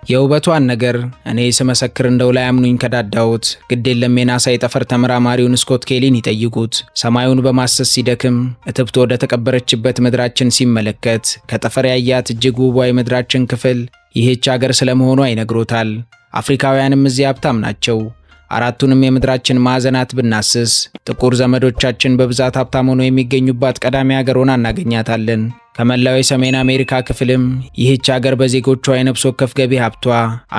የውበቷን ነገር እኔ ስመሰክር እንደው ላይ አምኑኝ ከዳዳውት ግድ የለም የናሳ የጠፈር ተመራማሪውን ስኮት ኬሊን ይጠይቁት። ሰማዩን በማሰስ ሲደክም እትብት ወደ ተቀበረችበት ምድራችን ሲመለከት ከጠፈር ያያት እጅግ ውቧ የምድራችን ክፍል ይህች ሀገር ስለመሆኗ ይነግሮታል። አፍሪካውያንም እዚህ ሀብታም ናቸው። አራቱንም የምድራችን ማዕዘናት ብናስስ ጥቁር ዘመዶቻችን በብዛት ሀብታም ሆነው የሚገኙባት ቀዳሚ ሀገር ሆና እናገኛታለን። ከመላው የሰሜን አሜሪካ ክፍልም ይህች ሀገር በዜጎቿ የነፍስ ወከፍ ገቢ ሀብቷ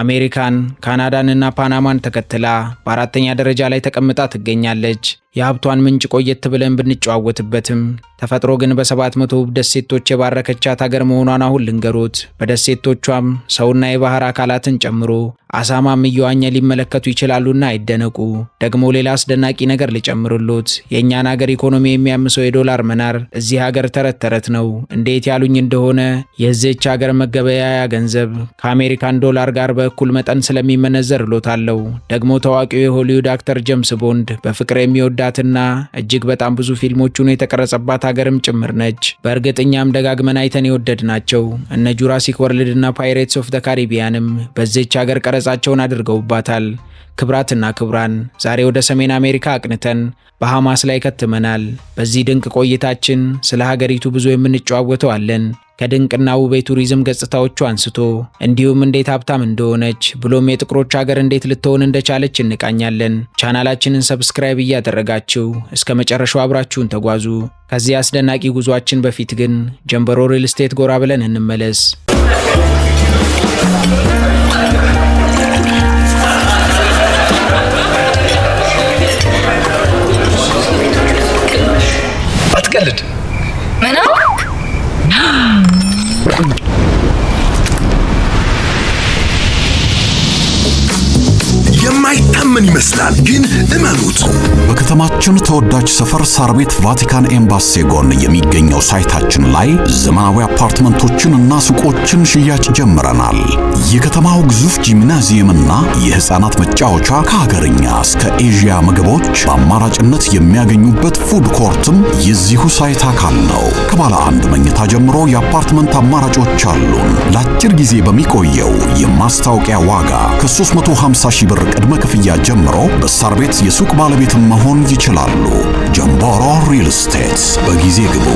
አሜሪካን፣ ካናዳንና ፓናማን ተከትላ በአራተኛ ደረጃ ላይ ተቀምጣ ትገኛለች። የሀብቷን ምንጭ ቆየት ብለን ብንጨዋወትበትም ተፈጥሮ ግን በ700 ውብ ደሴቶች የባረከቻት ሀገር መሆኗን አሁን ልንገሮት። በደሴቶቿም ሰውና የባህር አካላትን ጨምሮ አሳማም እየዋኘ ሊመለከቱ ይችላሉና አይደነቁ። ደግሞ ሌላ አስደናቂ ነገር ልጨምርሎት። የእኛን ሀገር ኢኮኖሚ የሚያምሰው የዶላር መናር እዚህ ሀገር ተረት ተረት ነው። እንዴት ያሉኝ እንደሆነ የዚህች ሀገር መገበያያ ገንዘብ ከአሜሪካን ዶላር ጋር በእኩል መጠን ስለሚመነዘር ሎታለው። ደግሞ ታዋቂው የሆሊውድ አክተር ጄምስ ቦንድ በፍቅር የሚወዳትና እጅግ በጣም ብዙ ፊልሞቹን የተቀረጸባት ሀገርም ጭምር ነች። በእርግጥኛም ደጋግመን አይተን የወደድናቸው እነ ጁራሲክ ወርልድ እና ፓይሬትስ ኦፍ ዘ ካሪቢያንም በዚህች ሀገር ቀረጻቸውን አድርገውባታል። ክብራትና ክብራን ዛሬ ወደ ሰሜን አሜሪካ አቅንተን በሃማስ ላይ ከትመናል። በዚህ ድንቅ ቆይታችን ስለ ሀገሪቱ ብዙ የምንጨዋወተው አለን። ከድንቅና ውብ የቱሪዝም ገጽታዎቹ አንስቶ እንዲሁም እንዴት ሀብታም እንደሆነች ብሎም የጥቁሮች ሀገር እንዴት ልትሆን እንደቻለች እንቃኛለን። ቻናላችንን ሰብስክራይብ እያደረጋችሁ እስከ መጨረሻው አብራችሁን ተጓዙ። ከዚህ አስደናቂ ጉዟችን በፊት ግን ጀንበሮ ሪል ስቴት ጎራ ብለን እንመለስ። አትቀልድ። ምን የማይታመን ይመስላል፣ ግን እመኑት። በከተማችን ተወዳጅ ሰፈር ሳር ቤት ቫቲካን ኤምባሲ ጎን የሚገኘው ሳይታችን ላይ ዘመናዊ አፓርትመንቶችን እና ሱቆችን ሽያጭ ጀምረናል። የከተማው ግዙፍ ጂምናዚየምና የህፃናት መጫወቻ ከሀገርኛ እስከ ኤዥያ ምግቦች በአማራጭነት የሚያገኙበት ፉድ ኮርትም የዚሁ ሳይት አካል ነው። ከባለ አንድ መኝታ ጀምሮ የአፓርትመንት አማራጮች አሉን። ለአጭር ጊዜ በሚቆየው የማስታወቂያ ዋጋ ከ350,000 ብር ቅድመ ክፍያ ጀምሮ በሳር ቤት የሱቅ ባለቤት መሆን ይችላሉ። ጀንቦሮ ሪል ስቴት። በጊዜ ግቡ።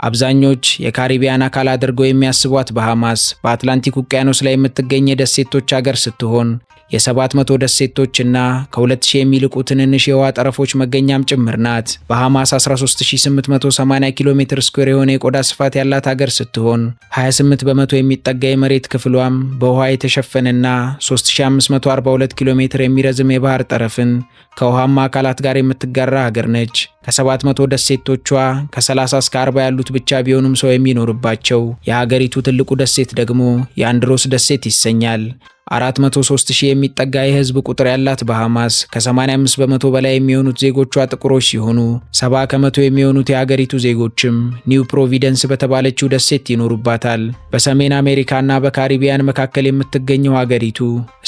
አብዛኞች የካሪቢያን አካል አድርገው የሚያስቧት ባሃማስ በአትላንቲክ ውቅያኖስ ላይ የምትገኝ የደሴቶች ሀገር ስትሆን የ700 ደሴቶችና ከ2000 የሚልቁ ትንንሽ የውሃ ጠረፎች መገኛም ጭምር ናት። ባሃማስ 13880 ኪሎ ሜትር ስኩዌር የሆነ የቆዳ ስፋት ያላት ሀገር ስትሆን 28 በመቶ የሚጠጋ የመሬት ክፍሏም በውሃ የተሸፈነና 3542 ኪሎ ሜትር የሚረዝም የባህር ጠረፍን ከውሃማ አካላት ጋር የምትጋራ ሀገር ነች። ከ700 ደሴቶቿ ከ30 እስከ 40 ያሉት ብቻ ቢሆኑም ሰው የሚኖርባቸው የሀገሪቱ ትልቁ ደሴት ደግሞ የአንድሮስ ደሴት ይሰኛል። 403,000 የሚጠጋ የህዝብ ቁጥር ያላት ባሃማስ ከ85 በመቶ በላይ የሚሆኑት ዜጎቿ ጥቁሮች ሲሆኑ 70 ከመቶ የሚሆኑት የሀገሪቱ ዜጎችም ኒው ፕሮቪደንስ በተባለችው ደሴት ይኖሩባታል። በሰሜን አሜሪካና በካሪቢያን መካከል የምትገኘው ሀገሪቱ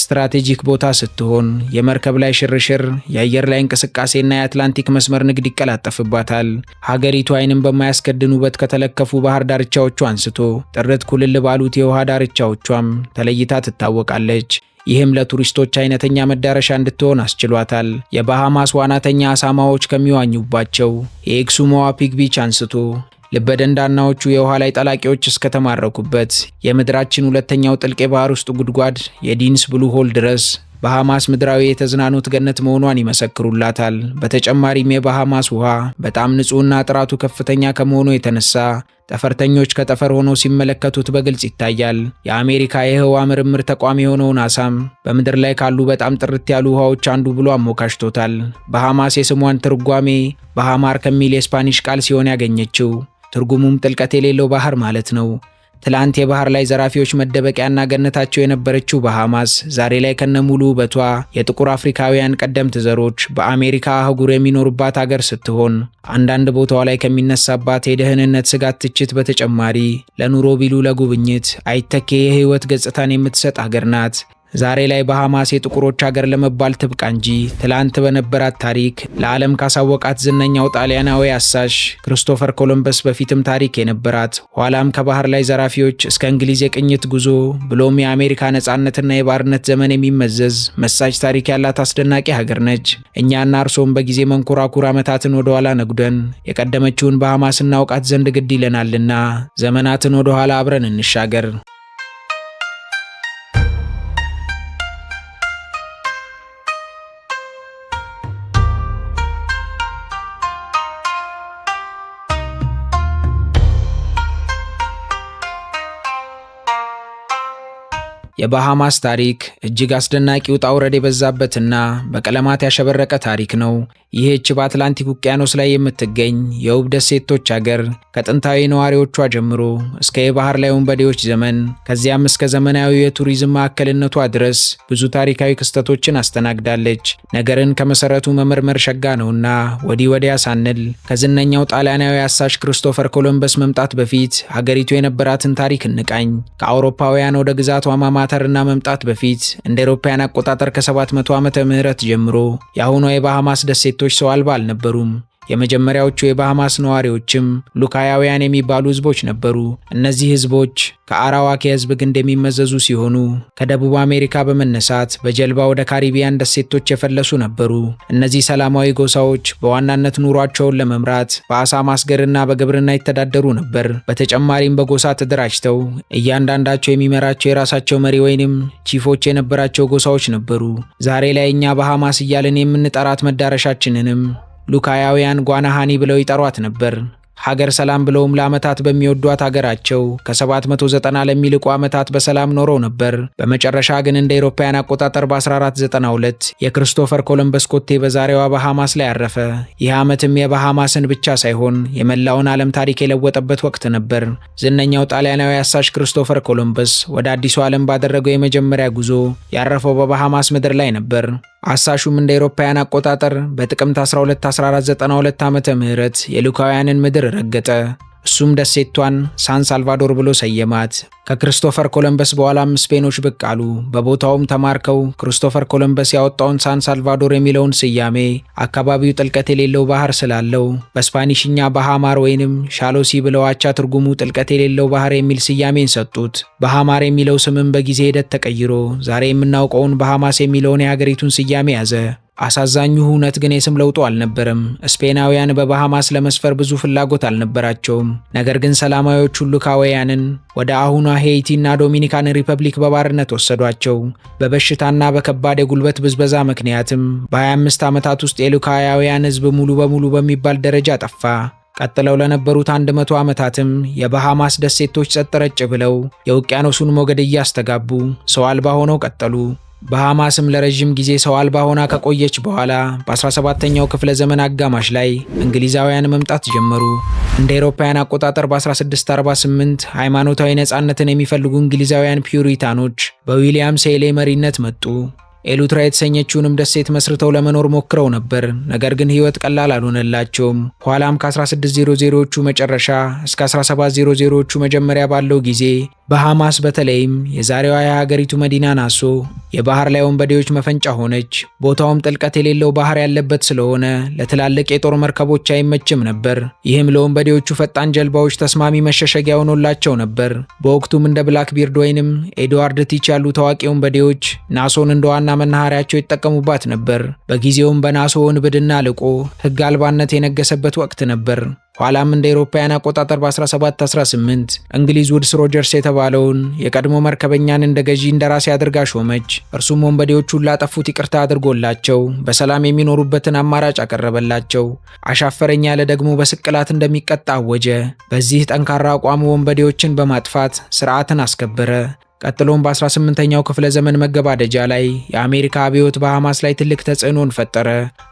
ስትራቴጂክ ቦታ ስትሆን የመርከብ ላይ ሽርሽር፣ የአየር ላይ እንቅስቃሴና የአትላንቲክ መስመር ንግድ ይቀላጠፍባታል። ሀገሪቱ አይንም በማያስከድን ውበት ከተለከፉ ባህር ዳርቻዎቿ አንስቶ ጥርት ኩልል ባሉት የውሃ ዳርቻዎቿም ተለይታ ትታወቃለች። ይህም ለቱሪስቶች አይነተኛ መዳረሻ እንድትሆን አስችሏታል። የባሃማስ ዋናተኛ አሳማዎች ከሚዋኙባቸው የኤክሱሞዋ ፒግ ቢች አንስቶ ልበደንዳናዎቹ የውሃ ላይ ጠላቂዎች እስከተማረኩበት የምድራችን ሁለተኛው ጥልቅ የባህር ውስጥ ጉድጓድ የዲንስ ብሉ ሆል ድረስ ባሃማስ ምድራዊ የተዝናኖት ገነት መሆኗን ይመሰክሩላታል። በተጨማሪም የባሃማስ ውሃ በጣም ንጹህና ጥራቱ ከፍተኛ ከመሆኑ የተነሳ ጠፈርተኞች ከጠፈር ሆነው ሲመለከቱት በግልጽ ይታያል። የአሜሪካ የህዋ ምርምር ተቋም የሆነው ናሳም በምድር ላይ ካሉ በጣም ጥርት ያሉ ውሃዎች አንዱ ብሎ አሞካሽቶታል። ባሃማስ የስሟን ትርጓሜ ባሃማር ከሚል የስፓኒሽ ቃል ሲሆን ያገኘችው ትርጉሙም ጥልቀት የሌለው ባህር ማለት ነው። ትላንት የባህር ላይ ዘራፊዎች መደበቂያና ገነታቸው የነበረችው ባሃማስ ዛሬ ላይ ከነሙሉ ውበቷ የጥቁር አፍሪካውያን ቀደምት ዘሮች በአሜሪካ አህጉር የሚኖሩባት ሀገር ስትሆን አንዳንድ ቦታዋ ላይ ከሚነሳባት የደህንነት ስጋት ትችት በተጨማሪ ለኑሮ ቢሉ ለጉብኝት አይተኬ የህይወት ገጽታን የምትሰጥ ሀገር ናት። ዛሬ ላይ ባሃማስ የጥቁሮች ሀገር ለመባል ትብቃ እንጂ ትላንት በነበራት ታሪክ ለዓለም ካሳወቃት ዝነኛው ጣሊያናዊ አሳሽ ክሪስቶፈር ኮሎምበስ በፊትም ታሪክ የነበራት ኋላም ከባህር ላይ ዘራፊዎች እስከ እንግሊዝ የቅኝት ጉዞ ብሎም የአሜሪካ ነጻነትና የባርነት ዘመን የሚመዘዝ መሳጭ ታሪክ ያላት አስደናቂ ሀገር ነች። እኛና እርሶም በጊዜ መንኮራኩር ዓመታትን ወደ ኋላ ነጉደን የቀደመችውን ባሃማስ እናውቃት ዘንድ ግድ ይለናልና ዘመናትን ወደ ኋላ አብረን እንሻገር። የባሃማስ ታሪክ እጅግ አስደናቂ ውጣ ውረድ የበዛበትና በቀለማት ያሸበረቀ ታሪክ ነው። ይህች በአትላንቲክ ውቅያኖስ ላይ የምትገኝ የውብ ደሴቶች ሀገር ከጥንታዊ ነዋሪዎቿ ጀምሮ እስከ የባህር ላይ ወንበዴዎች ዘመን ከዚያም እስከ ዘመናዊ የቱሪዝም ማዕከልነቷ ድረስ ብዙ ታሪካዊ ክስተቶችን አስተናግዳለች። ነገርን ከመሰረቱ መመርመር ሸጋ ነውና ወዲህ ወዲያ ሳንል ከዝነኛው ጣሊያናዊ አሳሽ ክሪስቶፈር ኮሎምበስ መምጣት በፊት ሀገሪቱ የነበራትን ታሪክ እንቃኝ። ከአውሮፓውያን ወደ ግዛቷ ማማተርና መምጣት በፊት እንደ አውሮፓውያን አቆጣጠር ከ700 ዓመተ ምህረት ጀምሮ የአሁኗ የባሃማስ ደሴቶች ሰው አልባ አልነበሩም። የመጀመሪያዎቹ የባሃማስ ነዋሪዎችም ሉካያውያን የሚባሉ ህዝቦች ነበሩ። እነዚህ ህዝቦች ከአራዋክ የህዝብ ግንድ የሚመዘዙ ሲሆኑ ከደቡብ አሜሪካ በመነሳት በጀልባ ወደ ካሪቢያን ደሴቶች የፈለሱ ነበሩ። እነዚህ ሰላማዊ ጎሳዎች በዋናነት ኑሯቸውን ለመምራት በአሳ ማስገርና በግብርና ይተዳደሩ ነበር። በተጨማሪም በጎሳ ተደራጅተው እያንዳንዳቸው የሚመራቸው የራሳቸው መሪ ወይንም ቺፎች የነበራቸው ጎሳዎች ነበሩ። ዛሬ ላይ እኛ ባሃማስ እያልን የምንጠራት መዳረሻችንንም ሉካያውያን ጓናሃኒ ብለው ይጠሯት ነበር። ሀገር ሰላም ብለውም ለዓመታት በሚወዷት ሀገራቸው ከ790 ለሚልቁ ዓመታት በሰላም ኖረው ነበር። በመጨረሻ ግን እንደ አውሮፓውያን አቆጣጠር በ1492 የክሪስቶፈር ኮሎምበስ ኮቴ በዛሬዋ ባሃማስ ላይ አረፈ። ይህ ዓመትም የባሃማስን ብቻ ሳይሆን የመላውን ዓለም ታሪክ የለወጠበት ወቅት ነበር። ዝነኛው ጣሊያናዊ አሳሽ ክሪስቶፈር ኮሎምበስ ወደ አዲሱ ዓለም ባደረገው የመጀመሪያ ጉዞ ያረፈው በባሃማስ ምድር ላይ ነበር። አሳሹም እንደ አውሮፓውያን አቆጣጠር በጥቅምት 12 1492 ዓመተ ምህረት የሉካውያንን ምድር ረገጠ። እሱም ደሴቷን ሳን ሳልቫዶር ብሎ ሰየማት። ከክሪስቶፈር ኮሎምበስ በኋላም ስፔኖች ብቅ አሉ። በቦታውም ተማርከው ክሪስቶፈር ኮሎምበስ ያወጣውን ሳን ሳልቫዶር የሚለውን ስያሜ አካባቢው ጥልቀት የሌለው ባህር ስላለው በስፓኒሽኛ ባሃማር ወይንም ሻሎሲ ብለው አቻ ትርጉሙ ጥልቀት የሌለው ባህር የሚል ስያሜን ሰጡት። ባሃማር የሚለው ስምም በጊዜ ሂደት ተቀይሮ ዛሬ የምናውቀውን ባሃማስ የሚለውን የሀገሪቱን ስያሜ ያዘ። አሳዛኙ እውነት ግን የስም ለውጡ አልነበረም። ስፔናውያን በባሃማስ ለመስፈር ብዙ ፍላጎት አልነበራቸውም። ነገር ግን ሰላማዊዎቹ ሉካውያንን ወደ አሁኗ ሄይቲና ዶሚኒካን ሪፐብሊክ በባርነት ወሰዷቸው። በበሽታና በከባድ የጉልበት ብዝበዛ ምክንያትም በ25 ዓመታት ውስጥ የሉካውያን ሕዝብ ሙሉ በሙሉ በሚባል ደረጃ ጠፋ። ቀጥለው ለነበሩት 100 ዓመታትም የባሃማስ ደሴቶች ጸጥ ረጭ ብለው የውቅያኖሱን ሞገድ እያስተጋቡ ሰው አልባ ሆነው ቀጠሉ። ባሃማስም ለረጅም ጊዜ ሰው አልባ ሆና ከቆየች በኋላ በ17ኛው ክፍለ ዘመን አጋማሽ ላይ እንግሊዛውያን መምጣት ጀመሩ። እንደ አውሮፓውያን አቆጣጠር በ1648 ሃይማኖታዊ ነጻነትን የሚፈልጉ እንግሊዛውያን ፒዩሪታኖች በዊሊያም ሴሌ መሪነት መጡ። ኤሉትራ የተሰኘችውንም ደሴት መስርተው ለመኖር ሞክረው ነበር። ነገር ግን ህይወት ቀላል አልሆነላቸውም። ኋላም ከ1600ዎቹ መጨረሻ እስከ 1700ዎቹ መጀመሪያ ባለው ጊዜ ባሃማስ በተለይም የዛሬዋ የሀገሪቱ መዲና ናሶ የባህር ላይ ወንበዴዎች መፈንጫ ሆነች። ቦታውም ጥልቀት የሌለው ባህር ያለበት ስለሆነ ለትላልቅ የጦር መርከቦች አይመችም ነበር። ይህም ለወንበዴዎቹ ፈጣን ጀልባዎች ተስማሚ መሸሸጊያ ሆኖላቸው ነበር። በወቅቱም እንደ ብላክ ቢርድ ወይንም ኤድዋርድ ቲች ያሉ ታዋቂ ወንበዴዎች ናሶን እንደ ዋና መናኸሪያቸው ይጠቀሙባት ነበር። በጊዜውም በናሶ ወንብድና ልቆ ህግ አልባነት የነገሰበት ወቅት ነበር። ኋላም እንደ አውሮፓውያን አቆጣጠር በ1718 እንግሊዝ ውድስ ሮጀርስ የተባለውን የቀድሞ መርከበኛን እንደ ገዢ እንደራሴ አድርጋ ሾመች። እርሱም ወንበዴዎቹን ላጠፉት ይቅርታ አድርጎላቸው በሰላም የሚኖሩበትን አማራጭ አቀረበላቸው። አሻፈረኝ ያለ ደግሞ በስቅላት እንደሚቀጣ አወጀ። በዚህ ጠንካራ አቋሙ ወንበዴዎችን በማጥፋት ስርዓትን አስከበረ። ቀጥሎም በ18ኛው ክፍለ ዘመን መገባደጃ ላይ የአሜሪካ አብዮት በሐማስ ላይ ትልቅ ተጽዕኖን ፈጠረ።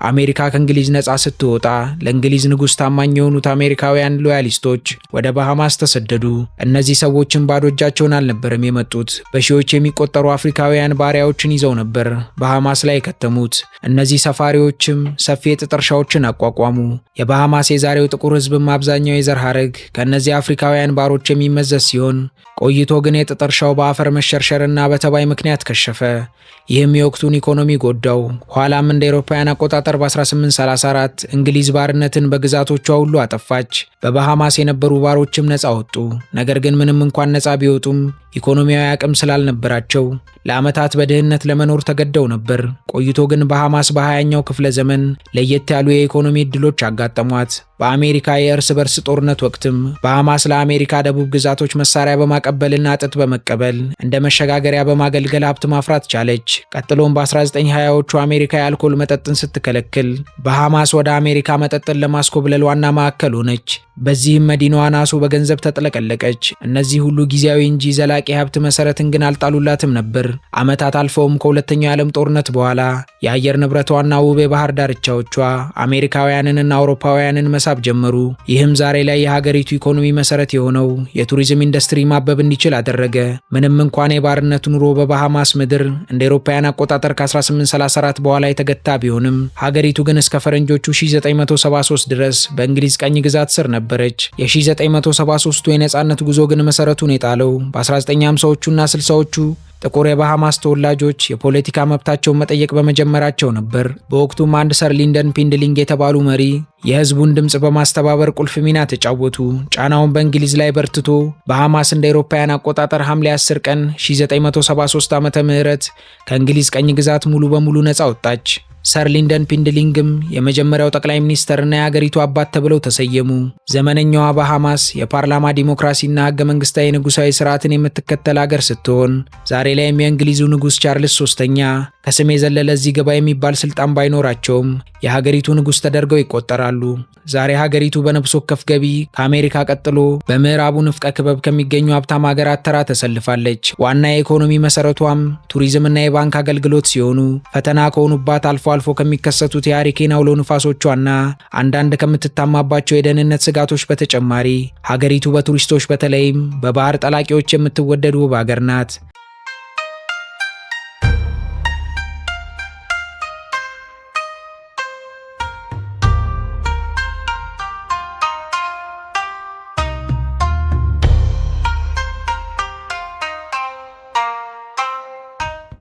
አሜሪካ ከእንግሊዝ ነጻ ስትወጣ ለእንግሊዝ ንጉሥ ታማኝ የሆኑት አሜሪካውያን ሎያሊስቶች ወደ በሐማስ ተሰደዱ። እነዚህ ሰዎችን ባዶ እጃቸውን አልነበረም የመጡት። በሺዎች የሚቆጠሩ አፍሪካውያን ባሪያዎችን ይዘው ነበር በሐማስ ላይ የከተሙት። እነዚህ ሰፋሪዎችም ሰፊ የጥጥ እርሻዎችን አቋቋሙ። የበሐማስ የዛሬው ጥቁር ሕዝብም አብዛኛው የዘር ሐረግ ከእነዚህ አፍሪካውያን ባሮች የሚመዘዝ ሲሆን ቆይቶ ግን የጥጥ እርሻው በአፈር መሸርሸርና በተባይ ምክንያት ከሸፈ። ይህም የወቅቱን ኢኮኖሚ ጎዳው። ኋላም እንደ አውሮፓውያን አቆጣጠር በ1834 እንግሊዝ ባርነትን በግዛቶቿ ሁሉ አጠፋች። በበሐማስ የነበሩ ባሮችም ነፃ ወጡ። ነገር ግን ምንም እንኳን ነፃ ቢወጡም ኢኮኖሚያዊ አቅም ስላልነበራቸው ለዓመታት በድህነት ለመኖር ተገደው ነበር። ቆይቶ ግን በሐማስ በ20ኛው ክፍለ ዘመን ለየት ያሉ የኢኮኖሚ ዕድሎች አጋጠሟት። በአሜሪካ የእርስ በርስ ጦርነት ወቅትም በሐማስ ለአሜሪካ ደቡብ ግዛቶች መሳሪያ በማቀበልና ጥጥ በመቀበል እንደ መሸጋገሪያ በማገልገል ሀብት ማፍራት ቻለች። ቀጥሎም በ1920ዎቹ አሜሪካ የአልኮል መጠጥን ስትከለክል በሐማስ ወደ አሜሪካ መጠጥን ለማስኮብለል ዋና ማዕከል ሆነች። በዚህም መዲናዋ ናሱ በገንዘብ ተጥለቀለቀች። እነዚህ ሁሉ ጊዜያዊ እንጂ ዘላቂ ሀብት መሰረትን ግን አልጣሉላትም ነበር። ዓመታት አልፈውም ከሁለተኛው የዓለም ጦርነት በኋላ የአየር ንብረቷና ውብ የባህር ዳርቻዎቿ አሜሪካውያንንና አውሮፓውያንን መሳብ ጀመሩ። ይህም ዛሬ ላይ የሀገሪቱ ኢኮኖሚ መሰረት የሆነው የቱሪዝም ኢንዱስትሪ ማበብ እንዲችል አደረገ። ምንም እንኳን የባርነት ኑሮ በበሐማስ ምድር እንደ አውሮፓውያን አቆጣጠር ከ1834 በኋላ የተገታ ቢሆንም ሀገሪቱ ግን እስከ ፈረንጆቹ 1973 ድረስ በእንግሊዝ ቀኝ ግዛት ስር ነበረች። የ1973ቱ የነጻነት ጉዞ ግን መሰረቱን የጣለው በ1950ዎቹና 60ዎቹ ጥቁር የበሐማስ ተወላጆች የፖለቲካ መብታቸውን መጠየቅ በመጀመራቸው ነበር። በወቅቱም አንድ ሰር ሊንደን ፒንድሊንግ የተባሉ መሪ የህዝቡን ድምጽ በማስተባበር ቁልፍ ሚና ተጫወቱ። ጫናውን በእንግሊዝ ላይ በርትቶ በሐማስ እንደ አውሮፓውያን አቆጣጠር ሐምሌ 10 ቀን 1973 ዓመተ ምህረት ከእንግሊዝ ቀኝ ግዛት ሙሉ በሙሉ ነጻ ወጣች። ሰር ሊንደን ፒንድሊንግም የመጀመሪያው ጠቅላይ ሚኒስተርና የሀገሪቱ አባት ተብለው ተሰየሙ። ዘመነኛዋ በሐማስ የፓርላማ ዲሞክራሲና ህገ መንግስታዊ ንጉሳዊ ስርዓትን የምትከተል ሀገር ስትሆን ዛሬ ላይም የእንግሊዙ ንጉስ ቻርልስ ሶስተኛ ከስም የዘለለ እዚህ ገባ የሚባል ስልጣን ባይኖራቸውም የሀገሪቱ ንጉስ ተደርገው ይቆጠራሉ። ዛሬ ሀገሪቱ በነፍስ ወከፍ ገቢ ከአሜሪካ ቀጥሎ በምዕራቡ ንፍቀ ክበብ ከሚገኙ ሀብታም ሀገራት ተራ ተሰልፋለች። ዋና የኢኮኖሚ መሰረቷም ቱሪዝምና የባንክ አገልግሎት ሲሆኑ ፈተና ከሆኑባት አልፎ ከሚከሰቱት የሃሪኬን አውሎ ንፋሶቿና አንዳንድ ከምትታማባቸው የደህንነት ስጋቶች በተጨማሪ ሀገሪቱ በቱሪስቶች በተለይም በባህር ጠላቂዎች የምትወደድ ውብ ሀገር ናት።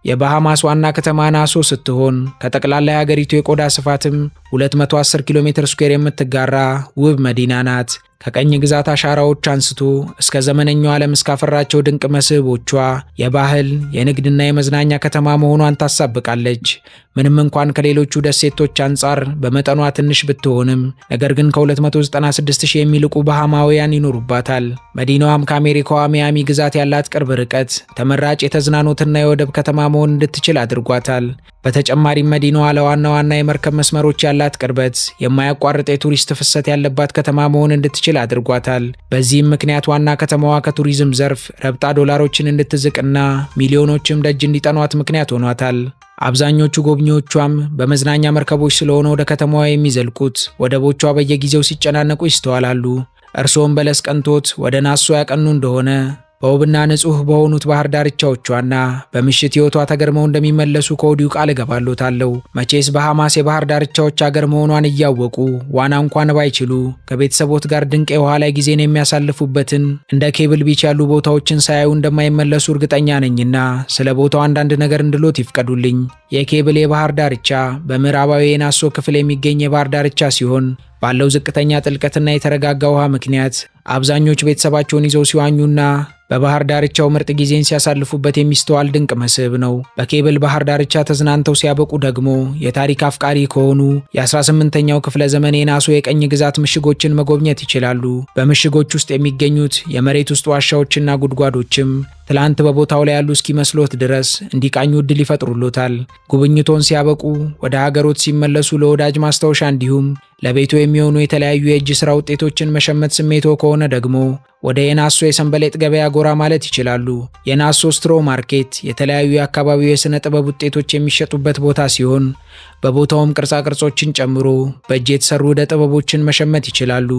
የበሐማስ ዋና ከተማ ናሶ ስትሆን ከጠቅላላ የሀገሪቱ የቆዳ ስፋትም 210 ኪሎ ሜትር ስኩዌር የምትጋራ ውብ መዲና ናት። ከቀኝ ግዛት አሻራዎች አንስቶ እስከ ዘመነኛው ዓለም እስካፈራቸው ድንቅ መስህቦቿ የባህል የንግድና የመዝናኛ ከተማ መሆኗን ታሳብቃለች። ምንም እንኳን ከሌሎቹ ደሴቶች አንጻር በመጠኗ ትንሽ ብትሆንም ነገር ግን ከ296,000 የሚልቁ በሐማውያን ይኖሩባታል። መዲናዋም ከአሜሪካዋ ሚያሚ ግዛት ያላት ቅርብ ርቀት ተመራጭ የተዝናኖትና የወደብ ከተማ መሆን እንድትችል አድርጓታል። በተጨማሪም መዲናዋ ለዋና ዋና የመርከብ መስመሮች ያላት ቅርበት የማያቋርጥ የቱሪስት ፍሰት ያለባት ከተማ መሆን እንድትችል አድርጓታል። በዚህም ምክንያት ዋና ከተማዋ ከቱሪዝም ዘርፍ ረብጣ ዶላሮችን እንድትዝቅና ሚሊዮኖችም ደጅ እንዲጠኗት ምክንያት ሆኗታል። አብዛኞቹ ጎብኚዎቿም በመዝናኛ መርከቦች ስለሆነ ወደ ከተማዋ የሚዘልቁት ወደቦቿ በየጊዜው ሲጨናነቁ ይስተዋላሉ። እርስዎም በለስ ቀንቶት ወደ ናሶ ያቀኑ እንደሆነ በውብና ንጹህ በሆኑት ባህር ዳርቻዎቿና በምሽት ህይወቷ ተገርመው እንደሚመለሱ ከወዲሁ ቃል እገባለታለሁ። መቼስ በሐማስ የባህር ዳርቻዎች አገር መሆኗን እያወቁ ዋና እንኳን ባይችሉ ከቤተሰቦት ጋር ድንቅ የውሃ ላይ ጊዜን የሚያሳልፉበትን እንደ ኬብል ቢች ያሉ ቦታዎችን ሳያዩ እንደማይመለሱ እርግጠኛ ነኝና ስለ ቦታው አንዳንድ ነገር እንድሎት ይፍቀዱልኝ። የኬብል የባህር ዳርቻ በምዕራባዊ የናሶ ክፍል የሚገኝ የባህር ዳርቻ ሲሆን ባለው ዝቅተኛ ጥልቀትና የተረጋጋ ውሃ ምክንያት አብዛኞቹ ቤተሰባቸውን ይዘው ሲዋኙና በባህር ዳርቻው ምርጥ ጊዜን ሲያሳልፉበት የሚስተዋል ድንቅ መስህብ ነው። በኬብል ባህር ዳርቻ ተዝናንተው ሲያበቁ ደግሞ የታሪክ አፍቃሪ ከሆኑ የ18ኛው ክፍለ ዘመን የናሶ የቀኝ ግዛት ምሽጎችን መጎብኘት ይችላሉ። በምሽጎች ውስጥ የሚገኙት የመሬት ውስጥ ዋሻዎችና ጉድጓዶችም ትላንት በቦታው ላይ ያሉ እስኪመስሎት ድረስ እንዲቃኙ እድል ይፈጥሩሎታል። ጉብኝቶን ሲያበቁ ወደ ሀገሮት ሲመለሱ ለወዳጅ ማስታወሻ እንዲሁም ለቤቱ የሚሆኑ የተለያዩ የእጅ ስራ ውጤቶችን መሸመት ስሜቶ ከሆነ ደግሞ ወደ የናሶ የሰንበሌጥ ገበያ ጎራ ማለት ይችላሉ። የናሶ ስትሮ ማርኬት የተለያዩ የአካባቢው የሥነ ጥበብ ውጤቶች የሚሸጡበት ቦታ ሲሆን በቦታውም ቅርጻ ቅርጾችን ጨምሮ በእጅ የተሰሩ ዕደ ጥበቦችን መሸመት ይችላሉ።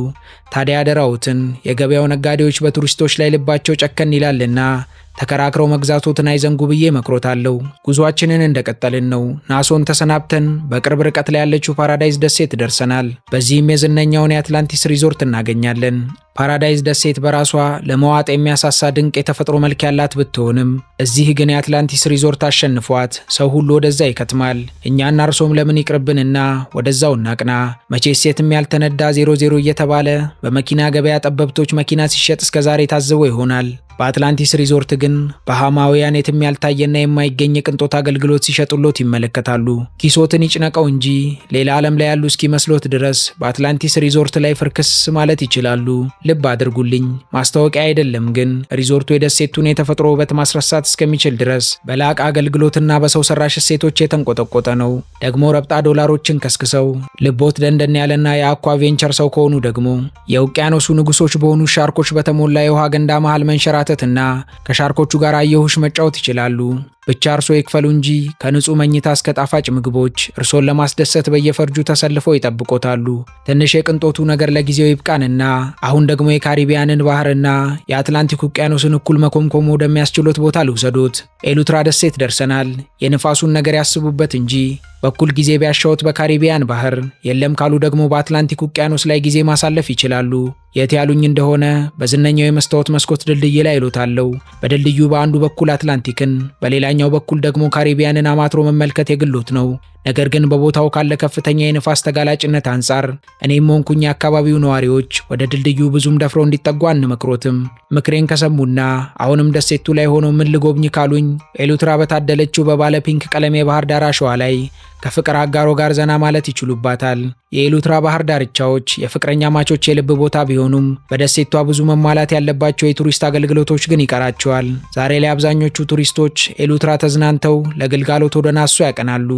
ታዲያ አደራዎትን የገበያው ነጋዴዎች በቱሪስቶች ላይ ልባቸው ጨከን ይላልና ተከራክረው መግዛቶትን አይዘንጉ ብዬ መክሮታለሁ። ጉዟችንን እንደቀጠልን ነው። ናሶን ተሰናብተን በቅርብ ርቀት ላይ ያለችው ፓራዳይዝ ደሴት ደርሰናል። በዚህም የዝነኛውን የአትላንቲስ ሪዞርት እናገኛለን። ፓራዳይዝ ደሴት በራሷ ለመዋጥ የሚያሳሳ ድንቅ የተፈጥሮ መልክ ያላት ብትሆንም እዚህ ግን የአትላንቲስ ሪዞርት አሸንፏት ሰው ሁሉ ወደዛ ይከትማል። እኛና እርሶም ለምን ይቅርብንና ወደዛው እናቅና። መቼስ የትም ያልተነዳ 00 እየተባለ በመኪና ገበያ ጠበብቶች መኪና ሲሸጥ እስከዛሬ ታዝቦ ይሆናል። በአትላንቲስ ሪዞርት ግን በሃማውያን የትም ያልታየና የማይገኝ የቅንጦት አገልግሎት ሲሸጡሎት ይመለከታሉ። ኪሶትን ይጭነቀው እንጂ ሌላ ዓለም ላይ ያሉ እስኪመስሎት ድረስ በአትላንቲስ ሪዞርት ላይ ፍርክስ ማለት ይችላሉ። ልብ አድርጉልኝ፣ ማስታወቂያ አይደለም። ግን ሪዞርቱ የደሴቱን የተፈጥሮ ውበት ማስረሳት እስከሚችል ድረስ በላቀ አገልግሎትና በሰው ሰራሽ እሴቶች የተንቆጠቆጠ ነው። ደግሞ ረብጣ ዶላሮችን ከስክሰው ልቦት ደንደን ያለና የአኳ ቬንቸር ሰው ከሆኑ ደግሞ የውቅያኖሱ ንጉሶች በሆኑ ሻርኮች በተሞላ የውሃ ገንዳ መሃል መንሸራተትና ከሻርኮቹ ጋር አየሁሽ መጫወት ይችላሉ። ብቻ እርሶ ይክፈሉ እንጂ ከንጹህ መኝታ እስከ ጣፋጭ ምግቦች እርሶን ለማስደሰት በየፈርጁ ተሰልፈው ይጠብቆታሉ። ትንሽ የቅንጦቱ ነገር ለጊዜው ይብቃንና አሁን ደግሞ የካሪቢያንን ባህርና የአትላንቲክ ውቅያኖስን እኩል መኮምኮም ወደሚያስችሎት ቦታ ልውሰዶት። ኤሉትራ ደሴት ደርሰናል። የንፋሱን ነገር ያስቡበት እንጂ በኩል ጊዜ ቢያሻውት በካሪቢያን ባህር፣ የለም ካሉ ደግሞ በአትላንቲክ ውቅያኖስ ላይ ጊዜ ማሳለፍ ይችላሉ። የት ያሉኝ እንደሆነ በዝነኛው የመስታወት መስኮት ድልድይ ላይ እሎታለሁ። በድልድዩ በአንዱ በኩል አትላንቲክን በሌላኛው በኩል ደግሞ ካሪቢያንን አማትሮ መመልከት የግሎት ነው። ነገር ግን በቦታው ካለ ከፍተኛ የንፋስ ተጋላጭነት አንጻር እኔም ሆንኩኝ የአካባቢው ነዋሪዎች ወደ ድልድዩ ብዙም ደፍረው እንዲጠጉ አንመክሮትም። ምክሬን ከሰሙና አሁንም ደሴቱ ላይ ሆነው ምን ልጎብኝ ካሉኝ ኤሉትራ በታደለችው በባለ ፒንክ ቀለም የባህር ዳር አሸዋ ላይ ከፍቅር አጋሮ ጋር ዘና ማለት ይችሉባታል። የኤሉትራ ባህር ዳርቻዎች የፍቅረኛ ማቾች የልብ ቦታ ቢሆኑም በደሴቷ ብዙ መሟላት ያለባቸው የቱሪስት አገልግሎቶች ግን ይቀራቸዋል። ዛሬ ላይ አብዛኞቹ ቱሪስቶች ኤሉትራ ተዝናንተው ለግልጋሎት ወደ ናሶ ያቀናሉ።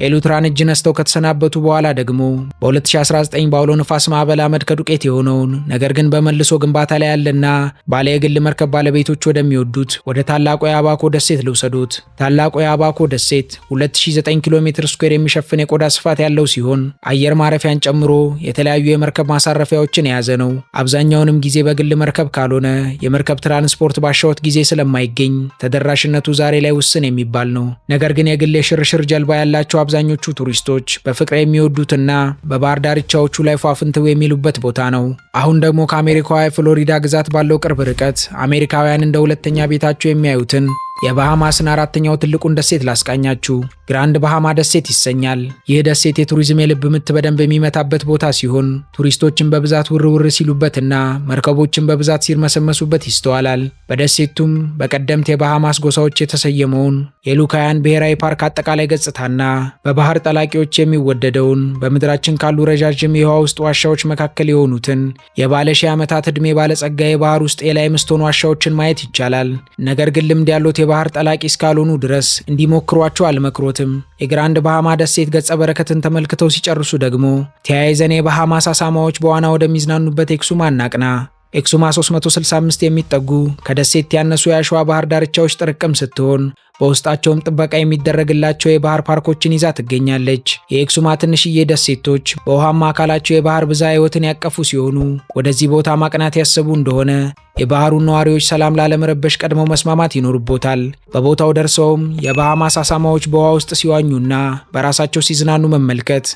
ኤሉትራን እጅ ነስተው ከተሰናበቱ በኋላ ደግሞ በ2019 በአውሎ ንፋስ ማዕበል አመድ ከዱቄት የሆነውን ነገር ግን በመልሶ ግንባታ ላይ ያለና ባለ የግል መርከብ ባለቤቶች ወደሚወዱት ወደ ታላቁ የአባኮ ደሴት ልውሰዱት። ታላቁ የአባኮ ደሴት 2009 ኪሎ ሜትር ስኩዌር የሚሸፍን የቆዳ ስፋት ያለው ሲሆን አየር ማረፊያን ጨምሮ የተለያዩ የመርከብ ማሳረፊያዎችን የያዘ ነው። አብዛኛውንም ጊዜ በግል መርከብ ካልሆነ የመርከብ ትራንስፖርት ባሻዎት ጊዜ ስለማይገኝ ተደራሽነቱ ዛሬ ላይ ውስን የሚባል ነው። ነገር ግን የግል የሽርሽር ጀልባ ያላቸው አብዛኞቹ ቱሪስቶች በፍቅር የሚወዱትና በባህር ዳርቻዎቹ ላይ ፏፍንተው የሚሉበት ቦታ ነው። አሁን ደግሞ ከአሜሪካዋ የፍሎሪዳ ግዛት ባለው ቅርብ ርቀት አሜሪካውያን እንደ ሁለተኛ ቤታቸው የሚያዩትን የባሃማስን አራተኛው ትልቁን ደሴት ላስቃኛችሁ። ግራንድ ባሃማ ደሴት ይሰኛል። ይህ ደሴት የቱሪዝም የልብ ምት በደንብ የሚመታበት ቦታ ሲሆን ቱሪስቶችን በብዛት ውርውር ሲሉበትና መርከቦችን በብዛት ሲርመሰመሱበት ይስተዋላል። በደሴቱም በቀደምት የባሃማስ ጎሳዎች የተሰየመውን የሉካያን ብሔራዊ ፓርክ አጠቃላይ ገጽታና በባህር ጠላቂዎች የሚወደደውን በምድራችን ካሉ ረዣዥም የውሃ ውስጥ ዋሻዎች መካከል የሆኑትን የባለ ሺህ ዓመታት ዕድሜ ባለጸጋ የባህር ውስጥ የላይምስቶን ዋሻዎችን ማየት ይቻላል። ነገር ግን ልምድ ያሉት የባህር ጠላቂ እስካልሆኑ ድረስ እንዲሞክሯቸው አልመክሮትም። የግራንድ ባሃማ ደሴት ገጸ በረከትን ተመልክተው ሲጨርሱ ደግሞ ተያይዘን የባሃማስ አሳማዎች በዋና ወደሚዝናኑበት ኤክሱማ እናቅና። ኤክሱማ 365 የሚጠጉ ከደሴት ያነሱ የአሸዋ ባህር ዳርቻዎች ጥርቅም ስትሆን በውስጣቸውም ጥበቃ የሚደረግላቸው የባህር ፓርኮችን ይዛ ትገኛለች። የኤክሱማ ትንሽዬ ደሴቶች በውሃማ አካላቸው የባህር ብዝሃ ሕይወትን ያቀፉ ሲሆኑ ወደዚህ ቦታ ማቅናት ያሰቡ እንደሆነ የባህሩን ነዋሪዎች ሰላም ላለመረበሽ ቀድመው መስማማት ይኖርቦታል። በቦታው ደርሰውም የባሃማስ አሳማዎች በውሃ ውስጥ ሲዋኙና በራሳቸው ሲዝናኑ መመልከት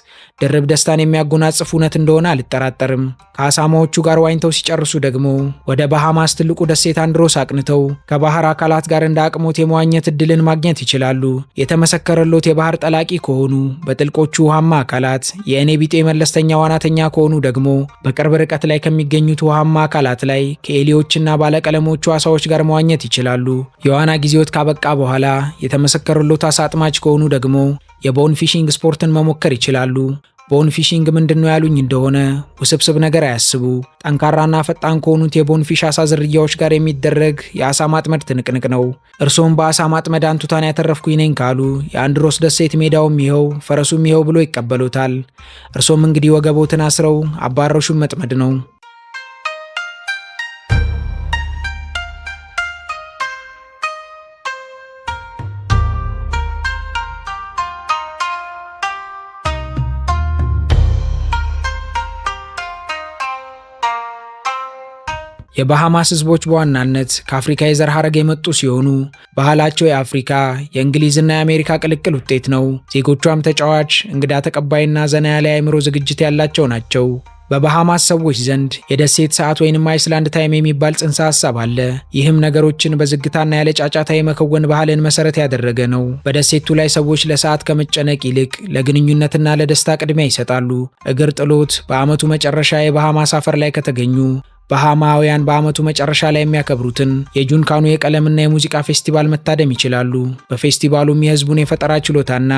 ድርብ ደስታን የሚያጎናጽፍ እውነት እንደሆነ አልጠራጠርም። ከአሳማዎቹ ጋር ዋኝተው ሲጨርሱ ደግሞ ወደ ባሃማስ ትልቁ ደሴት አንድሮስ አቅንተው ከባህር አካላት ጋር እንደ አቅሞት የመዋኘት እድልን ማግኘት ይችላሉ። የተመሰከረሎት የባህር ጠላቂ ከሆኑ በጥልቆቹ ውሃማ አካላት፣ የእኔ ቢጤ መለስተኛ ዋናተኛ ከሆኑ ደግሞ በቅርብ ርቀት ላይ ከሚገኙት ውሃማ አካላት ላይ ከኤሊዎችና ባለቀለሞቹ አሳዎች ጋር መዋኘት ይችላሉ። የዋና ጊዜዎት ካበቃ በኋላ የተመሰከረሎት አሳ አጥማጅ ከሆኑ ደግሞ የቦን ፊሽንግ ስፖርትን መሞከር ይችላሉ። ቦን ፊሽንግ ምንድነው ያሉኝ እንደሆነ ውስብስብ ነገር አያስቡ። ጠንካራና ፈጣን ከሆኑት የቦንፊሽ አሳ ዝርያዎች ጋር የሚደረግ የአሳ ማጥመድ ትንቅንቅ ነው። እርሶም በአሳ ማጥመድ አንቱታን ያተረፍኩኝ ነኝ ካሉ የአንድሮስ ደሴት ሜዳውም ይኸው ፈረሱም ይኸው ብሎ ይቀበሉታል። እርሶም እንግዲህ ወገቦትን አስረው አባረሹን መጥመድ ነው። የባሃማስ ህዝቦች በዋናነት ከአፍሪካ የዘር ሐረግ የመጡ ሲሆኑ ባህላቸው የአፍሪካ የእንግሊዝና የአሜሪካ ቅልቅል ውጤት ነው። ዜጎቿም ተጫዋች፣ እንግዳ ተቀባይና ዘና ያለ አእምሮ ዝግጅት ያላቸው ናቸው። በባሃማስ ሰዎች ዘንድ የደሴት ሰዓት ወይንም አይስላንድ ታይም የሚባል ጽንሰ ሐሳብ አለ። ይህም ነገሮችን በዝግታና ያለ ጫጫታ የመከወን ባህልን መሰረት ያደረገ ነው። በደሴቱ ላይ ሰዎች ለሰዓት ከመጨነቅ ይልቅ ለግንኙነትና ለደስታ ቅድሚያ ይሰጣሉ። እግር ጥሎት በዓመቱ መጨረሻ የባሃማስ አፈር ላይ ከተገኙ ባሃማውያን በዓመቱ መጨረሻ ላይ የሚያከብሩትን የጁንካኑ የቀለምና የሙዚቃ ፌስቲቫል መታደም ይችላሉ። በፌስቲቫሉም የህዝቡን የፈጠራ ችሎታና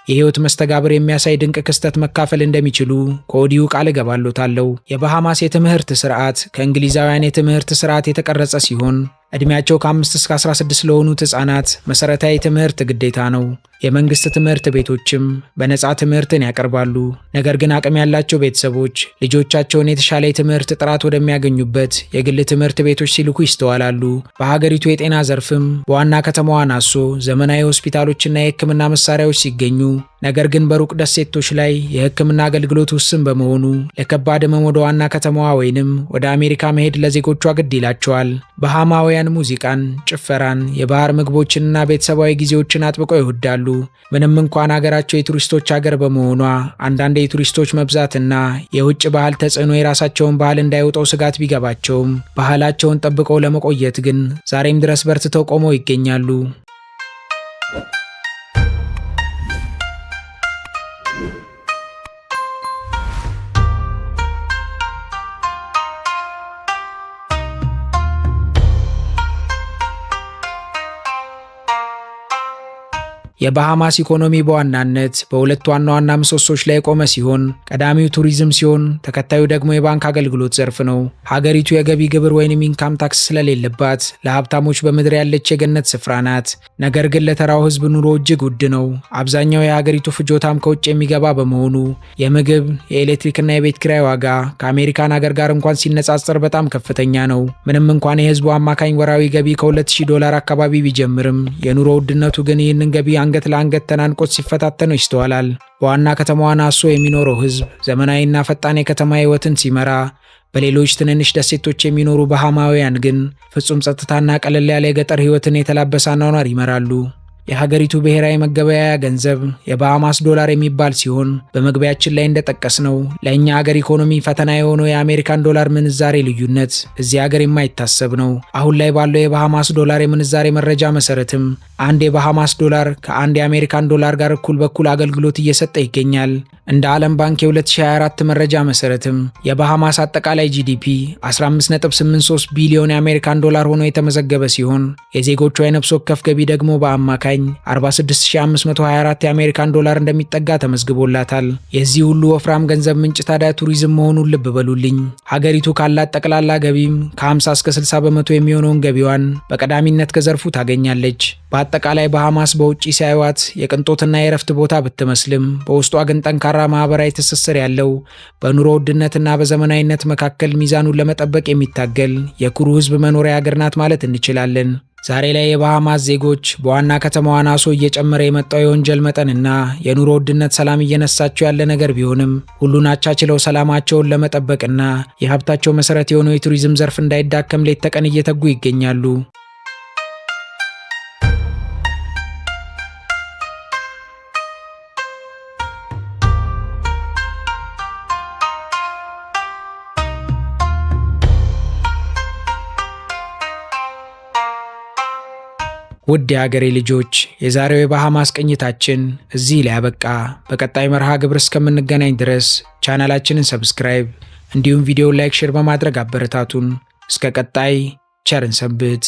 የህይወት መስተጋብር የሚያሳይ ድንቅ ክስተት መካፈል እንደሚችሉ ከወዲሁ ቃል እገባለታለሁ። የባሃማስ የትምህርት ስርዓት ከእንግሊዛውያን የትምህርት ስርዓት የተቀረጸ ሲሆን እድሜያቸው ከ5 እስከ 16 ለሆኑት ህጻናት መሰረታዊ ትምህርት ግዴታ ነው። የመንግስት ትምህርት ቤቶችም በነፃ ትምህርትን ያቀርባሉ። ነገር ግን አቅም ያላቸው ቤተሰቦች ልጆቻቸውን የተሻለ የትምህርት ጥራት ወደሚያገኙበት የግል ትምህርት ቤቶች ሲልኩ ይስተዋላሉ። በሀገሪቱ የጤና ዘርፍም በዋና ከተማዋ ናሶ ዘመናዊ ሆስፒታሎችና የህክምና መሳሪያዎች ሲገኙ፣ ነገር ግን በሩቅ ደሴቶች ላይ የህክምና አገልግሎት ውስን በመሆኑ ለከባድ ህመም ወደ ዋና ከተማዋ ወይንም ወደ አሜሪካ መሄድ ለዜጎቿ ግድ ይላቸዋል። ባሃማውያን ሙዚቃን፣ ጭፈራን፣ የባህር ምግቦችንና ቤተሰባዊ ጊዜዎችን አጥብቀው ይወዳሉ። ምንም እንኳን ሀገራቸው የቱሪስቶች ሀገር በመሆኗ አንዳንድ የቱሪስቶች መብዛትና የውጭ ባህል ተጽዕኖ የራሳቸውን ባህል እንዳይወጣው ስጋት ቢገባቸውም ባህላቸውን ጠብቀው ለመቆየት ግን ዛሬም ድረስ በርትተው ቆመው ይገኛሉ። የባሃማስ ኢኮኖሚ በዋናነት በሁለት ዋና ዋና ምሰሶች ላይ የቆመ ሲሆን ቀዳሚው ቱሪዝም ሲሆን ተከታዩ ደግሞ የባንክ አገልግሎት ዘርፍ ነው። ሀገሪቱ የገቢ ግብር ወይንም ኢንካም ታክስ ስለሌለባት ለሀብታሞች በምድር ያለች የገነት ስፍራ ናት። ነገር ግን ለተራው ህዝብ ኑሮ እጅግ ውድ ነው። አብዛኛው የሀገሪቱ ፍጆታም ከውጭ የሚገባ በመሆኑ የምግብ፣ የኤሌክትሪክና የቤት ኪራይ ዋጋ ከአሜሪካን ሀገር ጋር እንኳን ሲነጻጸር በጣም ከፍተኛ ነው። ምንም እንኳን የህዝቡ አማካኝ ወራዊ ገቢ ከ$2000 አካባቢ ቢጀምርም የኑሮ ውድነቱ ግን ይህንን ገቢ አንገት ለአንገት ተናንቆት ሲፈታተነው ይስተዋላል። በዋና ከተማዋ ናሶ የሚኖረው ህዝብ ዘመናዊና ፈጣን የከተማ ህይወትን ሲመራ፣ በሌሎች ትንንሽ ደሴቶች የሚኖሩ ባሃማውያን ግን ፍጹም ጸጥታና ቀለል ያለ የገጠር ህይወትን የተላበሰ አኗኗር ይመራሉ። የሀገሪቱ ብሔራዊ መገበያያ ገንዘብ የባሃማስ ዶላር የሚባል ሲሆን በመግቢያችን ላይ እንደጠቀስነው ለእኛ ሀገር ኢኮኖሚ ፈተና የሆነው የአሜሪካን ዶላር ምንዛሬ ልዩነት እዚህ ሀገር የማይታሰብ ነው። አሁን ላይ ባለው የባሃማስ ዶላር የምንዛሬ መረጃ መሰረትም አንድ የባሃማስ ዶላር ከአንድ የአሜሪካን ዶላር ጋር እኩል በኩል አገልግሎት እየሰጠ ይገኛል። እንደ ዓለም ባንክ የ2024 መረጃ መሰረትም የባሃማስ አጠቃላይ ጂዲፒ 15.83 ቢሊዮን የአሜሪካን ዶላር ሆኖ የተመዘገበ ሲሆን የዜጎቿ የነፍስ ወከፍ ገቢ ደግሞ በአማካኝ 46524 የአሜሪካን ዶላር እንደሚጠጋ ተመዝግቦላታል። የዚህ ሁሉ ወፍራም ገንዘብ ምንጭ ታዲያ ቱሪዝም መሆኑን ልብ በሉልኝ። ሀገሪቱ ካላት ጠቅላላ ገቢም ከ50 እስከ 60 በመቶ የሚሆነውን ገቢዋን በቀዳሚነት ከዘርፉ ታገኛለች። በአጠቃላይ ባሃማስ በውጪ ሲያዩዋት የቅንጦትና የረፍት ቦታ ብትመስልም በውስጧ ግን ጠንካራ ማህበራዊ ትስስር ያለው በኑሮ ውድነትና በዘመናዊነት መካከል ሚዛኑን ለመጠበቅ የሚታገል የኩሩ ህዝብ መኖሪያ ሀገር ናት ማለት እንችላለን። ዛሬ ላይ የባሃማስ ዜጎች በዋና ከተማዋ ናሶ እየጨመረ የመጣው የወንጀል መጠንና የኑሮ ውድነት ሰላም እየነሳቸው ያለ ነገር ቢሆንም ሁሉን አቻችለው ሰላማቸውን ለመጠበቅና የሀብታቸው መሰረት የሆነው የቱሪዝም ዘርፍ እንዳይዳከም ሌት ተቀን እየተጉ ይገኛሉ። ውድ የሀገሬ ልጆች የዛሬው የባሃማስ ቅኝታችን እዚህ ላይ ያበቃ። በቀጣይ መርሃ ግብር እስከምንገናኝ ድረስ ቻናላችንን ሰብስክራይብ እንዲሁም ቪዲዮ ላይክ፣ ሼር በማድረግ አበረታቱን። እስከ ቀጣይ ቸርን ሰንብት።